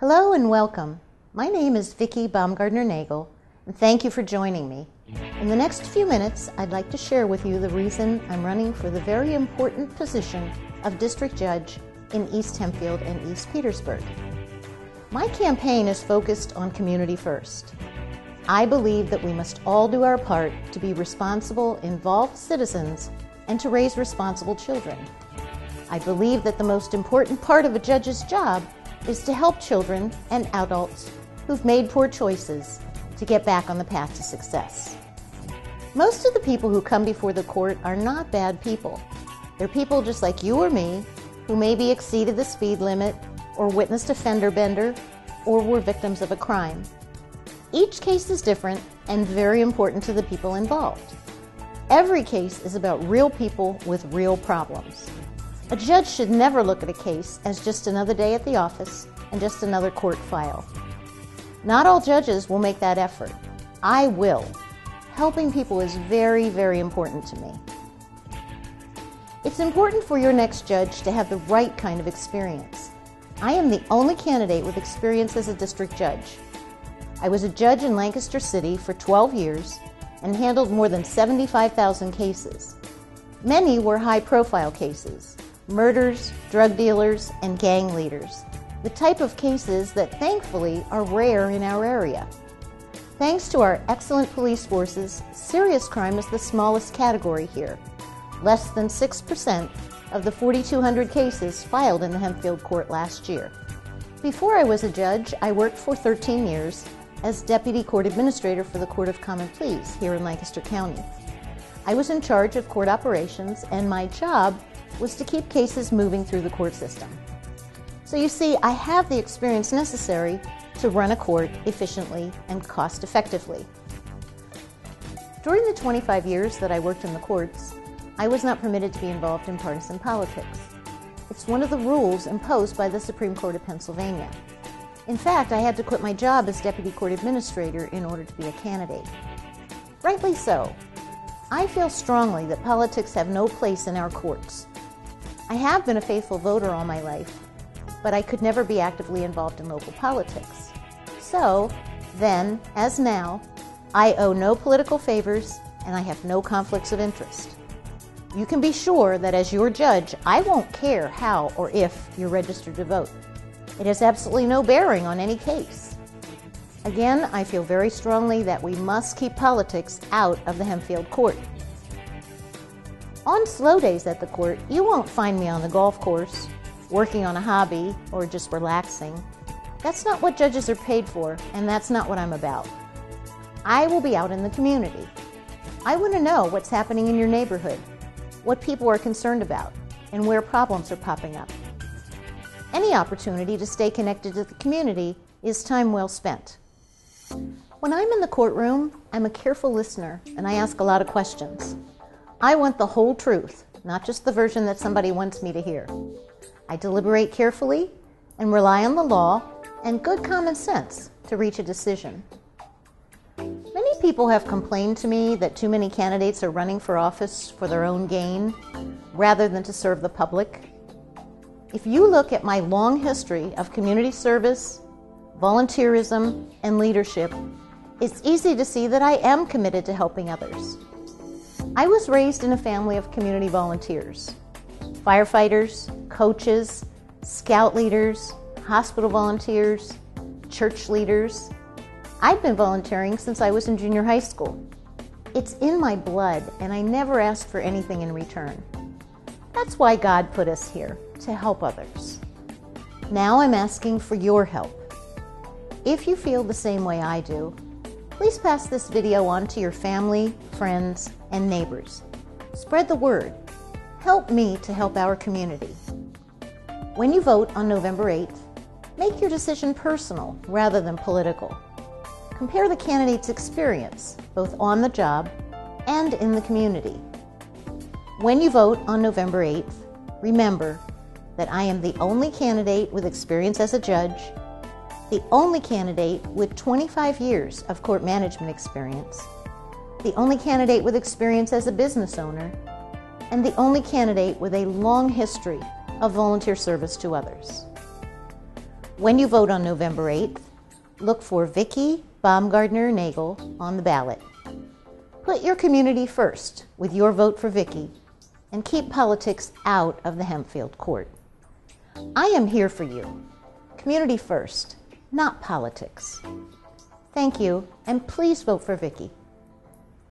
Hello and welcome. My name is Vicki Baumgardner-Nagel, and thank you for joining me. In the next few minutes, I'd like to share with you the reason I'm running for the very important position of District Judge in East Hempfield and East Petersburg. My campaign is focused on community first. I believe that we must all do our part to be responsible, involved citizens and to raise responsible children. I believe that the most important part of a judge's job is to help children and adults who've made poor choices to get back on the path to success. Most of the people who come before the court are not bad people. They're people just like you or me who maybe exceeded the speed limit or witnessed a fender bender or were victims of a crime. Each case is different and very important to the people involved. Every case is about real people with real problems. A judge should never look at a case as just another day at the office and just another court file. Not all judges will make that effort. I will. Helping people is very, very important to me. It's important for your next judge to have the right kind of experience. I am the only candidate with experience as a district judge. I was a judge in Lancaster City for 12 years and handled more than 75,000 cases. Many were high-profile cases. Murders, drug dealers, and gang leaders, the type of cases that thankfully are rare in our area. Thanks to our excellent police forces, serious crime is the smallest category here, less than 6% of the 4,200 cases filed in the Hempfield Court last year. Before I was a judge, I worked for 13 years as Deputy Court Administrator for the Court of Common Pleas here in Lancaster County. I was in charge of court operations, and my job was to keep cases moving through the court system. So you see, I have the experience necessary to run a court efficiently and cost effectively. During the 25 years that I worked in the courts, I was not permitted to be involved in partisan politics. It's one of the rules imposed by the Supreme Court of Pennsylvania. In fact, I had to quit my job as Deputy Court Administrator in order to be a candidate. Rightly so. I feel strongly that politics have no place in our courts. I have been a faithful voter all my life, but I could never be actively involved in local politics. So, then, as now, I owe no political favors and I have no conflicts of interest. You can be sure that as your judge, I won't care how or if you're registered to vote. It has absolutely no bearing on any case. Again, I feel very strongly that we must keep politics out of the Hempfield Court. On slow days at the court, you won't find me on the golf course, working on a hobby, or just relaxing. That's not what judges are paid for, and that's not what I'm about. I will be out in the community. I want to know what's happening in your neighborhood, what people are concerned about, and where problems are popping up. Any opportunity to stay connected to the community is time well spent. When I'm in the courtroom, I'm a careful listener, and I ask a lot of questions. I want the whole truth, not just the version that somebody wants me to hear. I deliberate carefully and rely on the law and good common sense to reach a decision. Many people have complained to me that too many candidates are running for office for their own gain rather than to serve the public. If you look at my long history of community service, volunteerism, and leadership, it's easy to see that I am committed to helping others. I was raised in a family of community volunteers, firefighters, coaches, scout leaders, hospital volunteers, church leaders. I've been volunteering since I was in junior high school. It's in my blood, and I never asked for anything in return. That's why God put us here, to help others. Now I'm asking for your help. If you feel the same way I do, please pass this video on to your family, friends, and neighbors. Spread the word. Help me to help our community. When you vote on November 8th, make your decision personal rather than political. Compare the candidate's experience, both on the job and in the community. When you vote on November 8th, remember that I am the only candidate with experience as a judge, the only candidate with 25 years of court management experience, the only candidate with experience as a business owner, and the only candidate with a long history of volunteer service to others. When you vote on November 8th, look for Vicki Baumgardner-Nagel on the ballot. Put your community first with your vote for Vicki and keep politics out of the Hempfield court. I am here for you. Community first, not politics. Thank you, and please vote for Vicki.